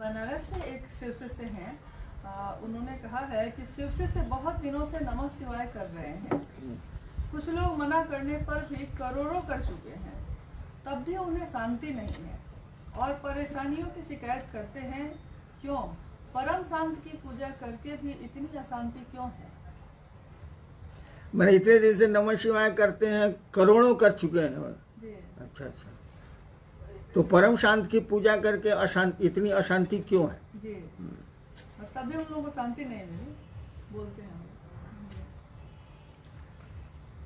बनारस से एक शिवसे से हैं। उन्होंने कहा है कि शिवसे से बहुत दिनों से नमः शिवाय कर रहे हैं। कुछ लोग मना करने पर भी करोड़ों कर चुके हैं, तब भी उन्हें शांति नहीं है और परेशानियों की शिकायत करते हैं। क्यों? परम शांत की पूजा करके भी इतनी अशांति क्यों है? मैंने इतने दिन से नमः शिवाय करते हैं, करोड़ों कर चुके हैं जी। अच्छा, तो परम शांत की पूजा करके अशांति, इतनी अशांति क्यों है? जी, तभी उन लोगों को शांति नहीं मिली, बोलते हैं।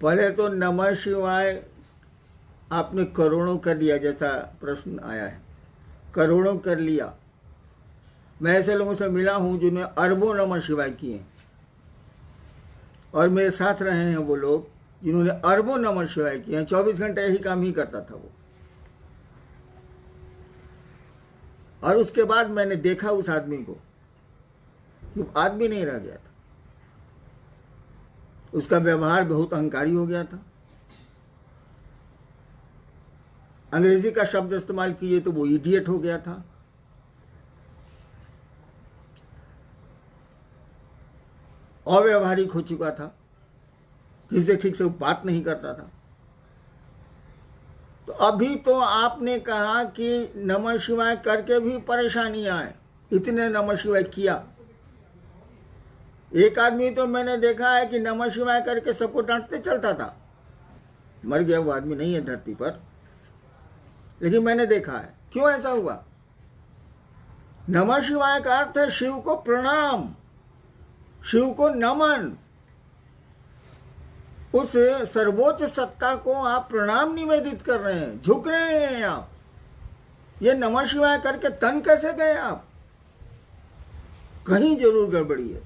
पहले तो नमः शिवाय आपने करोड़ों कर लिया, जैसा प्रश्न आया है, करोड़ों कर लिया। मैं ऐसे लोगों से मिला हूं जिन्होंने अरबों नमः शिवाय किए, और मेरे साथ रहे हैं वो लोग जिन्होंने अरबों नमः शिवाय किए हैं। 24 घंटे यही काम ही करता था वो। और उसके बाद मैंने देखा उस आदमी को कि आदमी नहीं रह गया था, उसका व्यवहार बहुत अहंकारी हो गया था। अंग्रेजी का शब्द इस्तेमाल किए तो वो इडियट हो गया था। अव्यवहारिक हो चुका था, किसी से ठीक से बात नहीं करता था। तो अभी तो आपने कहा कि नमः शिवाय करके भी परेशानियां आए, इतने नमः शिवाय किया। एक आदमी तो मैंने देखा है कि नमः शिवाय करके सबको डांटते चलता था। मर गया वो आदमी, नहीं है धरती पर, लेकिन मैंने देखा है। क्यों ऐसा हुआ? नमः शिवाय का अर्थ है शिव को प्रणाम, शिव को नमन। उस सर्वोच्च सत्ता को आप प्रणाम निवेदित कर रहे हैं, झुक रहे हैं आप। ये नमः शिवाय करके तन कैसे गए आप? कहीं जरूर गड़बड़ी है,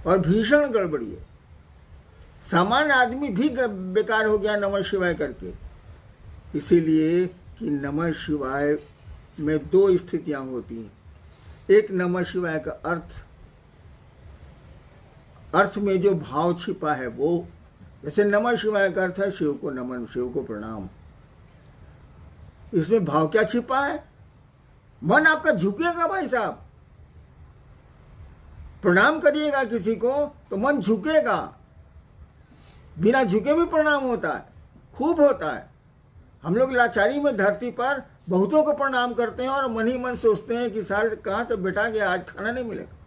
और भीषण गड़बड़ी है। सामान्य आदमी भी बेकार हो गया नमः शिवाय करके। इसीलिए कि नमः शिवाय में दो स्थितियां होती हैं। एक, नमः शिवाय का अर्थ में जो भाव छिपा है वो, जैसे नमः शिवाय का अर्थ है शिव को नमन, शिव को प्रणाम। इसमें भाव क्या छिपा है? मन आपका झुकेगा भाई साहब। प्रणाम करिएगा किसी को तो मन झुकेगा। बिना झुके भी प्रणाम होता है, खूब होता है। हम लोग लाचारी में धरती पर बहुतों को प्रणाम करते हैं और मन ही मन सोचते हैं कि साल कहां से बैठा गया, आज खाना नहीं मिलेगा।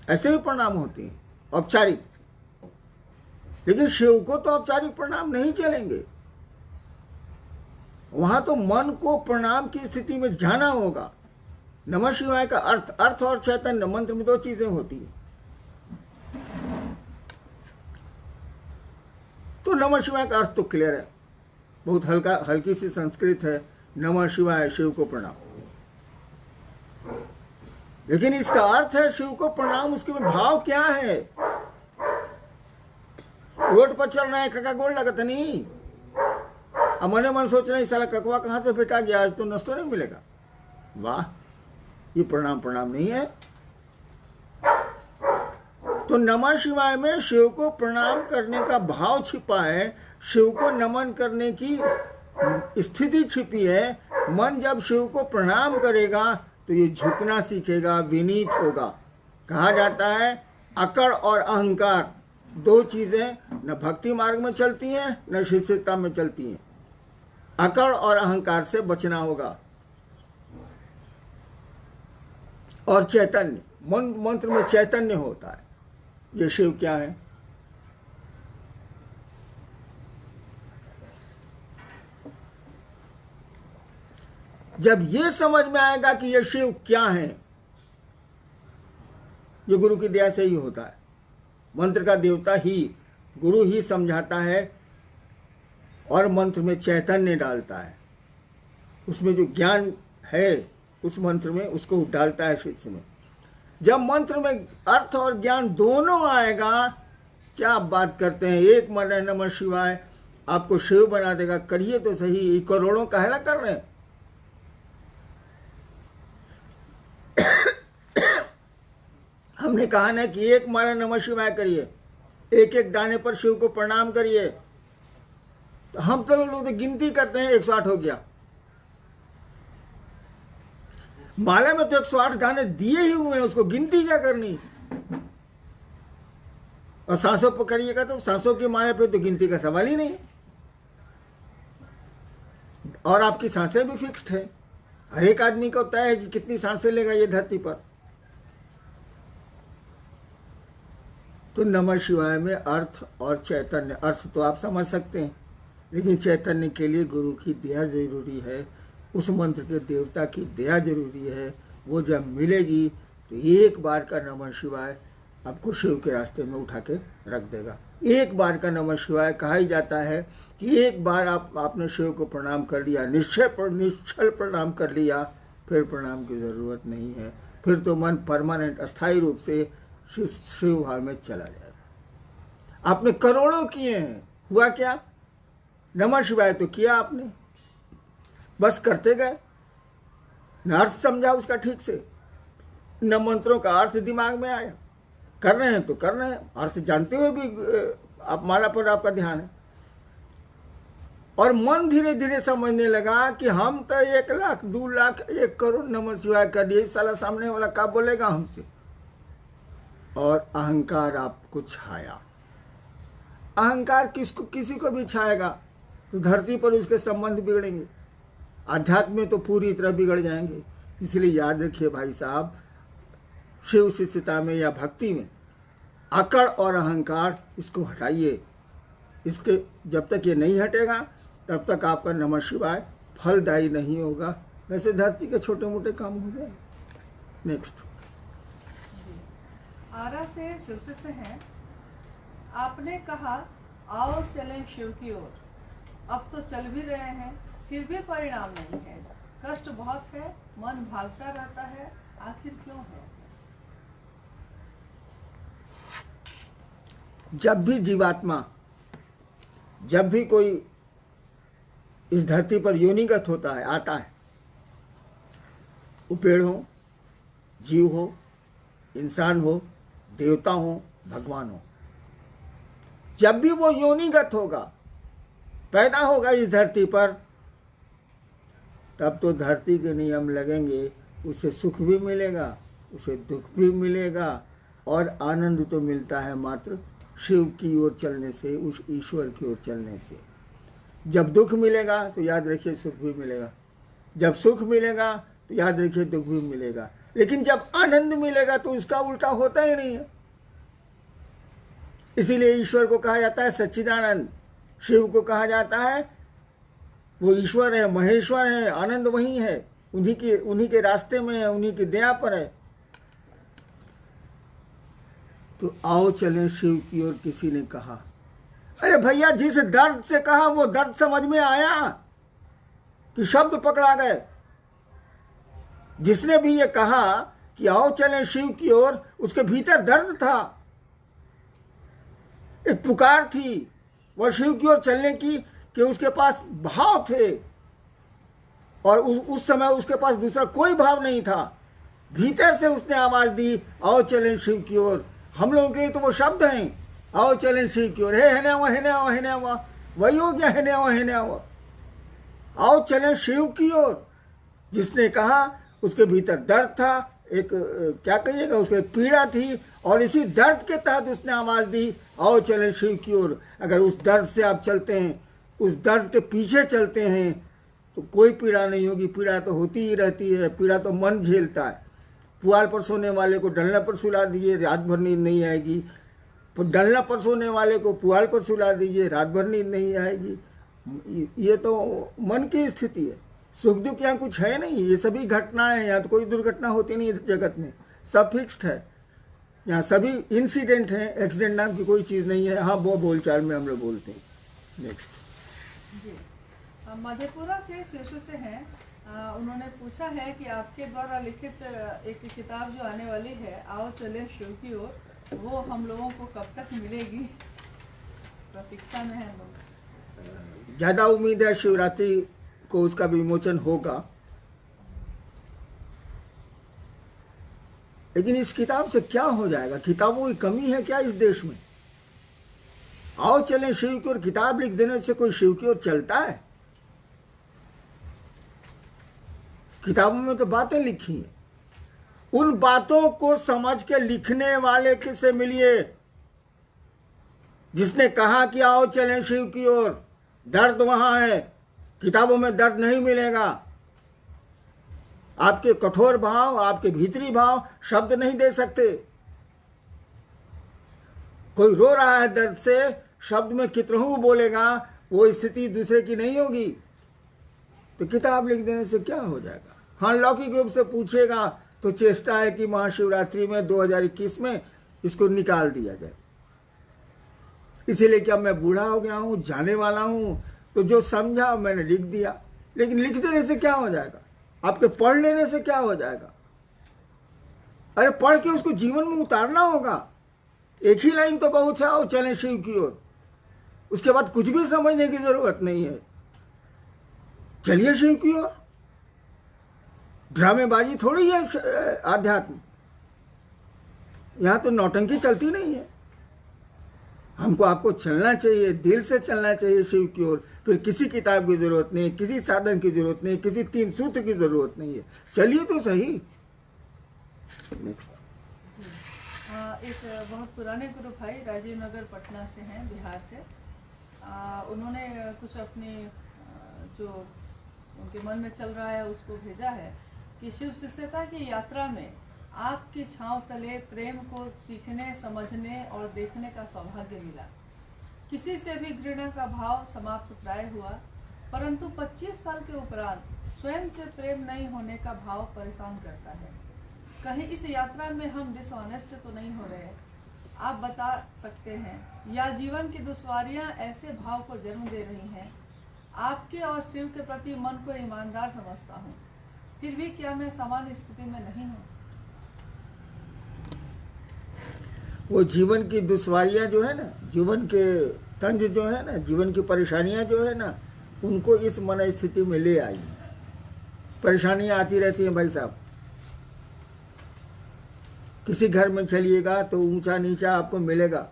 ऐसे भी प्रणाम होते हैं औपचारिक, लेकिन शिव को तो औपचारिक प्रणाम नहीं चलेंगे। वहां तो मन को प्रणाम की स्थिति में जाना होगा। नमः शिवाय का अर्थ और चैतन्य मंत्र में दो चीजें होती है। तो नमः शिवाय का अर्थ तो क्लियर है, बहुत हल्की सी संस्कृत है, नमः शिवाय, शिव को प्रणाम। लेकिन इसका अर्थ है शिव को प्रणाम, उसके में भाव क्या है? रोड पर चल रहे हैं, कका गोड़ लगता नहीं, अब मने मन सोच रहे हैं साला ककवा कहां से बेटा गया, आज तो नाश्ता नहीं मिलेगा। वाह, ये प्रणाम नहीं है। तो नमः शिवाय में शिव को प्रणाम करने का भाव छिपा है, शिव को नमन करने की स्थिति छिपी है। मन जब शिव को प्रणाम करेगा तो ये झुकना सीखेगा, विनीत होगा। कहा जाता है अकड़ और अहंकार दो चीजें न भक्ति मार्ग में चलती हैं न शिष्यता में चलती हैं। अकड़ और अहंकार से बचना होगा। और चैतन्य, मंत्र में चैतन्य होता है। ये शिव क्या है? जब ये समझ में आएगा कि ये शिव क्या है, ये गुरु की दया से ही होता है। मंत्र का देवता ही, गुरु ही समझाता है और मंत्र में चैतन्य डालता है। उसमें जो ज्ञान है उस मंत्र में, उसको डालता है शिष्य में। जब मंत्र में अर्थ और ज्ञान दोनों आएगा, क्या आप बात करते हैं? एक मन है नमः शिवाय, आपको शिव बना देगा। करिए तो सही, ये करोड़ों काहे कर रहे हैं? हमने कहा ना कि एक माला नमः शिवाय करिए, एक एक दाने पर शिव को प्रणाम करिए। तो हम तो लोग तो गिनती करते हैं, 108 हो गया। माला में तो 108 दाने दिए ही हुए हैं, उसको गिनती क्या करनी। और सांसों पर करिएगा तो सांसों की माला पे तो गिनती का सवाल ही नहीं। और आपकी सांसें भी फिक्स्ड है, हर एक आदमी को तय है कि कितनी सांसें लेगा ये धरती पर। तो नमः शिवाय में अर्थ और चैतन्य, अर्थ तो आप समझ सकते हैं, लेकिन चैतन्य के लिए गुरु की दया जरूरी है, उस मंत्र के देवता की दया जरूरी है। वो जब मिलेगी तो एक बार का नमः शिवाय आपको शिव के रास्ते में उठा के रख देगा। एक बार का नमः शिवाय कहा ही जाता है कि एक बार आपने शिव को प्रणाम कर लिया, निश्चल प्रणाम कर लिया, फिर प्रणाम की ज़रूरत नहीं है। फिर तो मन परमानेंट अस्थायी रूप से शिव भाव में चला जाएगा। आपने करोड़ों किए हैं, हुआ क्या? नमः शिवाय तो किया आपने, बस करते गए, न अर्थ समझा उसका ठीक से, न मंत्रों का अर्थ दिमाग में आया। कर रहे हैं तो कर रहे हैं, अर्थ जानते हुए भी आप माला पर आपका ध्यान है। और मन धीरे धीरे समझने लगा कि हम तो 1 लाख 2 लाख 1 करोड़ नमः शिवाय कर दिए, साला सामने वाला क्या बोलेगा हमसे। और अहंकार आपको छाया। अहंकार किसी को भी छाएगा तो धरती पर उसके संबंध बिगड़ेंगे, आध्यात्म में तो पूरी तरह बिगड़ जाएंगे। इसलिए याद रखिए भाई साहब, शिव शिष्यता में या भक्ति में अकड़ और अहंकार इसको हटाइए। इसके जब तक ये नहीं हटेगा तब तक आपका नमः शिवाय फलदायी नहीं होगा। वैसे धरती के छोटे मोटे काम हो जाए। नेक्स्ट। आरा से शिव से हैं, आपने कहा आओ चलें शिव की ओर, अब तो चल भी रहे हैं फिर भी परिणाम नहीं है, कष्ट बहुत है, मन भागता रहता है, आखिर क्यों है ऐसा? जब भी जीवात्मा, जब भी कोई इस धरती पर योनिगत होता है, आता है, वो पेड़ हो, जीव हो, इंसान हो, देवता हो, भगवान हो, जब भी वो योनिगत होगा, पैदा होगा इस धरती पर, तब तो धरती के नियम लगेंगे। उसे सुख भी मिलेगा, उसे दुख भी मिलेगा, और आनंद तो मिलता है मात्र शिव की ओर चलने से, उस ईश्वर की ओर चलने से। जब दुख मिलेगा तो याद रखिए सुख भी मिलेगा, जब सुख मिलेगा तो याद रखिए दुख भी मिलेगा। लेकिन जब आनंद मिलेगा तो उसका उल्टा होता ही नहीं है। इसीलिए ईश्वर को कहा जाता है सच्चिदानंद, शिव को कहा जाता है वो ईश्वर है, महेश्वर है, आनंद वही है, उन्हीं के रास्ते में है, उन्हीं की दया पर है। तो आओ चलें शिव की ओर किसी ने कहा। अरे भैया, जिस दर्द से कहा वो दर्द समझ में आया कि शब्द पकड़ा गए? जिसने भी ये कहा कि आओ चलें शिव की ओर, उसके भीतर दर्द था, एक पुकार थी वह शिव की ओर चलने की, कि उसके पास भाव थे, और उस समय उसके पास दूसरा कोई भाव नहीं था। भीतर से उसने आवाज दी आओ चलें शिव की ओर। हम लोगों के तो वो शब्द हैं, आओ चलें शिव की ओर, हे हुआ, वही हो गया, हेने हुआ, आओ चलें शिव की ओर। जिसने कहा उसके भीतर दर्द था, एक क्या कहिएगा, उसको एक पीड़ा थी, और इसी दर्द के तहत उसने आवाज दी आओ चलें शिव की ओर। अगर उस दर्द से आप चलते हैं, उस दर्द के पीछे चलते हैं, तो कोई पीड़ा नहीं होगी। पीड़ा तो होती ही रहती है, पीड़ा तो मन झेलता है। पुआल पर सोने वाले को डलना पर सुला दीजिए, रात भर नींद नहीं आएगी। डलना पर सोने वाले को पुआल पर सुला दीजिए, रात भर नींद नहीं आएगी। ये तो मन की स्थिति है। सुख दुख यहाँ कुछ है नहीं, ये सभी घटनाएं, यहाँ तो कोई दुर्घटना होती नहीं है जगत में, सब फिक्स्ड है। यहाँ सभी इंसिडेंट हैं, एक्सीडेंट नाम की कोई चीज़ नहीं है। हाँ, वो बोलचाल में हम लोग बोलते हैं। नेक्स्ट जी, मधेपुरा से शिशु से हैं, उन्होंने पूछा है कि आपके द्वारा लिखित एक किताब जो आने वाली है आओ चले शिव की ओर, वो हम लोगों को कब तक मिलेगी? प्रतीक्षा में है लोग। ज़्यादा उम्मीद है शिवरात्रि को उसका विमोचन होगा, लेकिन इस किताब से क्या हो जाएगा? किताबों की कमी है क्या इस देश में? आओ चलें शिव की ओर किताब लिख देने से कोई शिव की ओर चलता है? किताबों में तो बातें लिखी हैं। उन बातों को समझ के लिखने वाले किससे मिलिए, जिसने कहा कि आओ चलें शिव की ओर। दर्द वहां है, किताबों में दर्द नहीं मिलेगा। आपके कठोर भाव, आपके भीतरी भाव शब्द नहीं दे सकते। कोई रो रहा है दर्द से, शब्द में कितनहू बोलेगा, वो स्थिति दूसरे की नहीं होगी। तो किताब लिख देने से क्या हो जाएगा। हाँ, लौकिक रूप से पूछेगा तो चेष्टा है कि महाशिवरात्रि में 2021 में इसको निकाल दिया जाए। इसीलिए क्या मैं बूढ़ा हो गया हूं, जाने वाला हूं, तो जो समझा मैंने लिख दिया। लेकिन लिख देने से क्या हो जाएगा, आपके पढ़ लेने से क्या हो जाएगा। अरे पढ़ के उसको जीवन में उतारना होगा। एक ही लाइन तो बहुत है, आओ चलें शिव की ओर। उसके बाद कुछ भी समझने की जरूरत नहीं है, चलिए शिव की ओर। ड्रामेबाजी थोड़ी है आध्यात्म, यहां तो नौटंकी चलती नहीं है। हमको आपको चलना चाहिए, दिल से चलना चाहिए शिव की ओर। फिर किसी किताब की जरूरत नहीं, किसी साधन की जरूरत नहीं, किसी 3 सूत्र की जरूरत नहीं है। चलिए तो सही। नेक्स्ट। एक बहुत पुराने गुरु भाई राजीव नगर पटना से हैं, बिहार से। उन्होंने कुछ अपनी जो उनके मन में चल रहा है उसको भेजा है कि शिव शिष्यता की यात्रा में आपकी छांव तले प्रेम को सीखने, समझने और देखने का सौभाग्य मिला। किसी से भी घृणा का भाव समाप्त प्राय हुआ, परंतु 25 साल के उपरांत स्वयं से प्रेम नहीं होने का भाव परेशान करता है। कहीं इस यात्रा में हम डिसऑनेस्ट तो नहीं हो रहे? आप बता सकते हैं, या जीवन की दुश्वारियां ऐसे भाव को जन्म दे रही हैं? आपके और शिव के प्रति मन को ईमानदार समझता हूँ, फिर भी क्या मैं समान स्थिति में नहीं हूँ? वो जीवन की दुश्वारियां जो है ना, जीवन के तंज जो है ना, जीवन की परेशानियां जो है ना, उनको इस मन स्थिति में ले आई हैं। परेशानियां आती रहती हैं भाई साहब। किसी घर में चलिएगा तो ऊंचा नीचा आपको मिलेगा।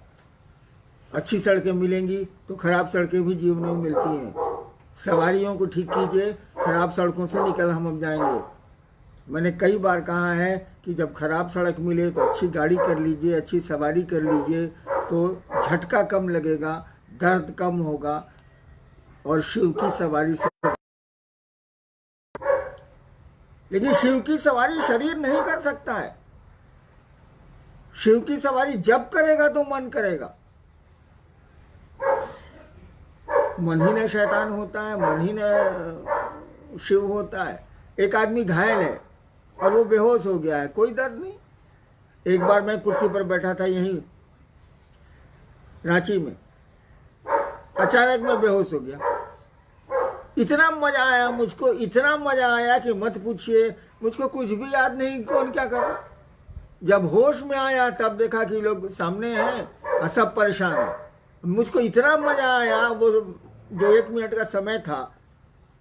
अच्छी सड़कें मिलेंगी तो खराब सड़कें भी जीवन में मिलती हैं। सवारियों को ठीक कीजिए, खराब सड़कों से निकल हम अब जाएंगे। मैंने कई बार कहा है कि जब खराब सड़क मिले तो अच्छी गाड़ी कर लीजिए, अच्छी सवारी कर लीजिए, तो झटका कम लगेगा, दर्द कम होगा और शिव की सवारी से। लेकिन शिव की सवारी शरीर नहीं कर सकता है। शिव की सवारी जब करेगा तो मन करेगा। मन ही ने शैतान होता है, मन ही ने शिव होता है। एक आदमी घायल है और वो बेहोश हो गया है, कोई दर्द नहीं। एक बार मैं कुर्सी पर बैठा था यहीं रांची में, अचानक मैं बेहोश हो गया। इतना मजा आया मुझको, इतना मजा आया कि मत पूछिए। मुझको कुछ भी याद नहीं कौन क्या कर रहा। जब होश में आया तब देखा कि लोग सामने हैं और सब परेशान है। मुझको इतना मजा आया, वो जो 1 मिनट का समय था,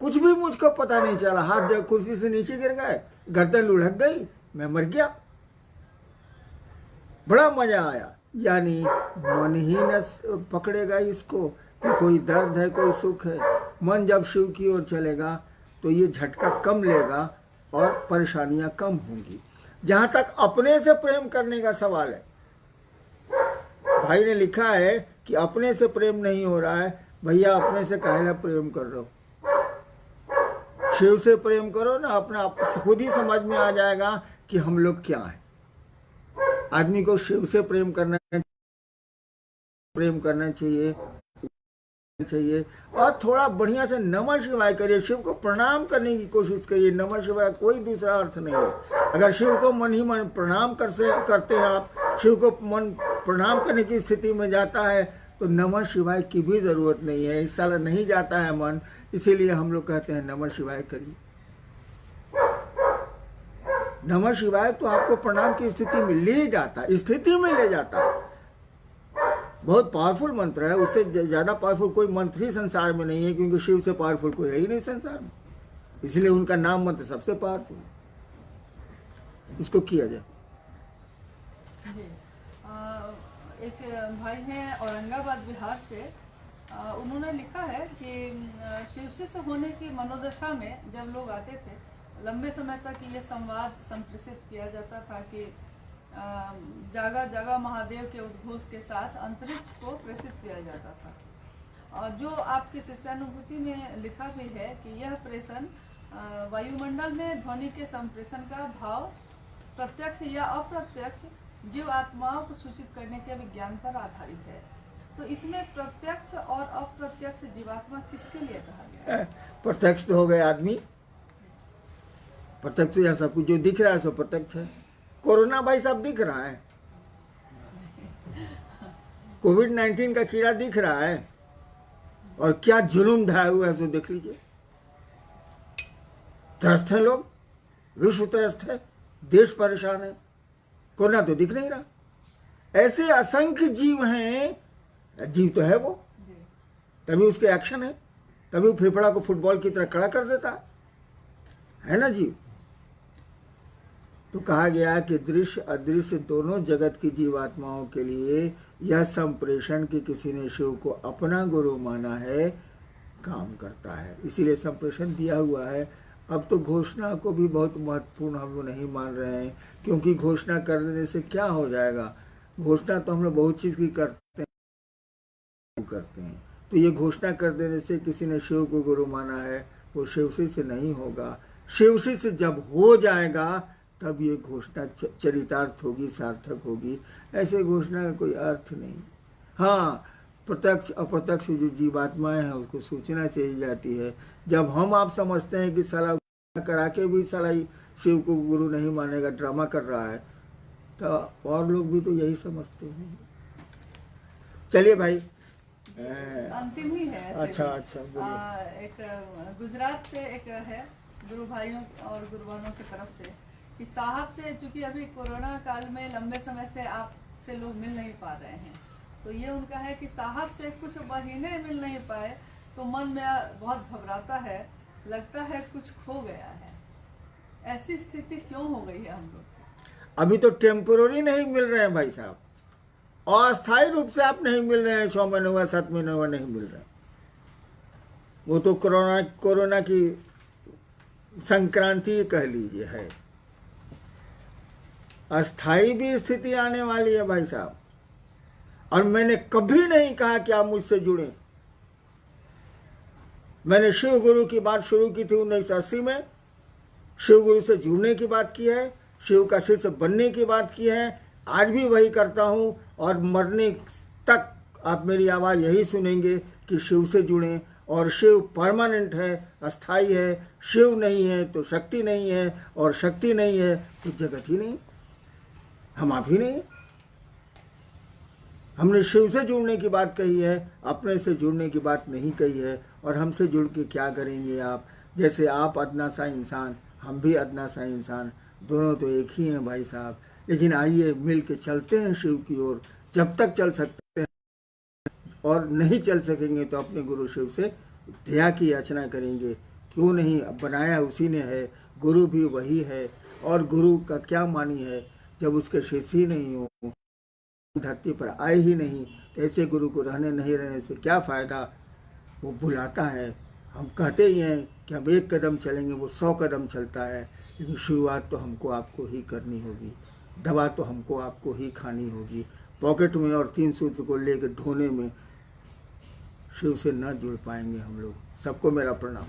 कुछ भी मुझको पता नहीं चला। हाथ जब कुर्सी से नीचे गिर गए, गर्दन लुढ़क गई, मैं मर गया। बड़ा मजा आया। यानी मन ही न पकड़ेगा इसको कि कोई दर्द है, कोई सुख है। मन जब शिव की ओर चलेगा तो ये झटका कम लेगा और परेशानियां कम होंगी। जहां तक अपने से प्रेम करने का सवाल है, भाई ने लिखा है कि अपने से प्रेम नहीं हो रहा है। भैया अपने से काहे प्रेम कर रहे हो? शिव से प्रेम करो ना। अपना खुद ही समझ में आ जाएगा कि हम लोग क्या हैं। आदमी को शिव से प्रेम करना चाहिए और थोड़ा बढ़िया से नमः शिवाय करिए। शिव को प्रणाम करने की कोशिश करिए। नमः शिवाय कोई दूसरा अर्थ नहीं है। अगर शिव को मन ही मन प्रणाम करते हैं आप, शिव को मन प्रणाम करने की स्थिति में जाता है तो नमः शिवाय की भी जरूरत नहीं है। इस साल नहीं जाता है मन, इसीलिए हम लोग कहते हैं नमः शिवाय करिए। नमः शिवाय तो आपको प्रणाम की स्थिति में ले जाता है, बहुत पावरफुल मंत्र है। उससे ज्यादा पावरफुल कोई मंत्र ही संसार में नहीं है, क्योंकि शिव से पावरफुल कोई है ही नहीं संसार में। इसलिए उनका नाम मंत्र सबसे पावरफुल। इसको किया जाए। जी। एक भाई हैं औरंगाबाद बिहार से, उन्होंने लिखा है कि शिव शिष्य होने की मनोदशा में जब लोग आते थे लंबे समय तक ये संवाद संप्रेषित किया जाता था कि जगह जगह महादेव के उद्घोष के साथ अंतरिक्ष को प्रेषित किया जाता था। और जो आपकी शिष्यानुभूति में लिखा भी है कि यह प्रेषण वायुमंडल में ध्वनि के संप्रेषण का भाव प्रत्यक्ष या अप्रत्यक्ष जीव आत्माओं को सूचित करने के विज्ञान पर आधारित है। तो इसमें प्रत्यक्ष और अप्रत्यक्ष जीवात्मा किसके लिए कहा गया है? प्रत्यक्ष तो हो गए आदमी, प्रत्यक्ष या सब कुछ जो दिख रहा है सो प्रत्यक्ष है। कोरोना भाई साहब दिख रहा है, कोविड-19 का कीड़ा दिख रहा है, और क्या जुलूम ढाया हुआ है सो देख लीजिए। त्रस्त है लोग, विश्व त्रस्त है, देश परेशान है, कोरोना तो दिख नहीं रहा। ऐसे असंख्य जीव हैं, जीव तो है वो, तभी उसके एक्शन है, तभी वो फेफड़ा को फुटबॉल की तरह खड़ा कर देता है ना जीव। तो कहा गया कि दृश्य अदृश्य दोनों जगत की जीवात्माओं के लिए यह संप्रेषण कि किसी ने शिव को अपना गुरु माना है काम करता है, इसीलिए संप्रेषण दिया हुआ है। अब तो घोषणा को भी बहुत महत्वपूर्ण हम लोग नहीं मान रहे हैं, क्योंकि घोषणा कर देने से क्या हो जाएगा। घोषणा तो हम लोग बहुत चीज़ की करते हैं, तो ये घोषणा कर देने से किसी ने शिव को गुरु माना है वो शिवसी से नहीं होगा। शिवसी से जब हो जाएगा तब ये घोषणा चरितार्थ होगी, सार्थक होगी। ऐसे घोषणा का कोई अर्थ नहीं। हाँ, प्रत्यक्ष अप्रत्यक्ष जो जीवात्माएं हैं उसको सूचना चाहिए जाती है। जब हम आप समझते हैं कि साला करा के भी साला शिव को गुरु नहीं मानेगा, ड्रामा कर रहा है, तो और लोग भी तो यही समझते हैं। चलिए भाई, अंतिम ही है ऐसे अच्छा भी। अच्छा बोलिए। एक गुजरात से एक है गुरु भाइयों और गुरु बहनों की तरफ से कि साहब से, चूंकि अभी कोरोना काल में लंबे समय से आपसे लोग मिल नहीं पा रहे हैं, तो ये उनका है कि साहब से कुछ महीने मिल नहीं पाए तो मन में बहुत घबराता है, लगता है कुछ खो गया है। ऐसी स्थिति क्यों हो गई है हम लोग? अभी तो टेम्पोररी नहीं मिल रहे हैं भाई साहब, अस्थायी रूप से आप नहीं मिल रहे हैं। 6 महीने हुआ, 7 महीने हुआ नहीं मिल रहे। वो तो कोरोना की संक्रांति कह लीजिए है। अस्थायी भी स्थिति आने वाली है भाई साहब। और मैंने कभी नहीं कहा कि आप मुझसे जुड़ें। मैंने शिव गुरु की बात शुरू की थी 1980 में, शिव गुरु से जुड़ने की बात की है, शिव का शिष्य बनने की बात की है। आज भी वही करता हूँ, और मरने तक आप मेरी आवाज़ यही सुनेंगे कि शिव से जुड़ें। और शिव परमानेंट है, अस्थाई है। शिव नहीं है तो शक्ति नहीं है, और शक्ति नहीं है तो जगत ही नहीं, हम आप ही नहीं। हमने शिव से जुड़ने की बात कही है, अपने से जुड़ने की बात नहीं कही है। और हमसे जुड़ के क्या करेंगे आप? जैसे आप अदना सा इंसान, हम भी अदना सा इंसान, दोनों तो एक ही हैं भाई साहब। लेकिन आइए मिल के चलते हैं शिव की ओर, जब तक चल सकते हैं। और नहीं चल सकेंगे तो अपने गुरु शिव से दया की याचना करेंगे। क्यों नहीं, बनाया उसी ने है, गुरु भी वही है। और गुरु का क्या मानी है जब उसके शिष्य ही नहीं हो, धरती पर आए ही नहीं, ऐसे गुरु को नहीं रहने से क्या फ़ायदा। वो बुलाता है, हम कहते ही हैं कि हम 1 कदम चलेंगे, वो 100 कदम चलता है। लेकिन शुरुआत तो हमको आपको ही करनी होगी, दवा तो हमको आपको ही खानी होगी। पॉकेट में और 3 सूत्र को लेकर ढोने में शिव से न जुड़ पाएंगे हम लोग। सबको मेरा प्रणाम।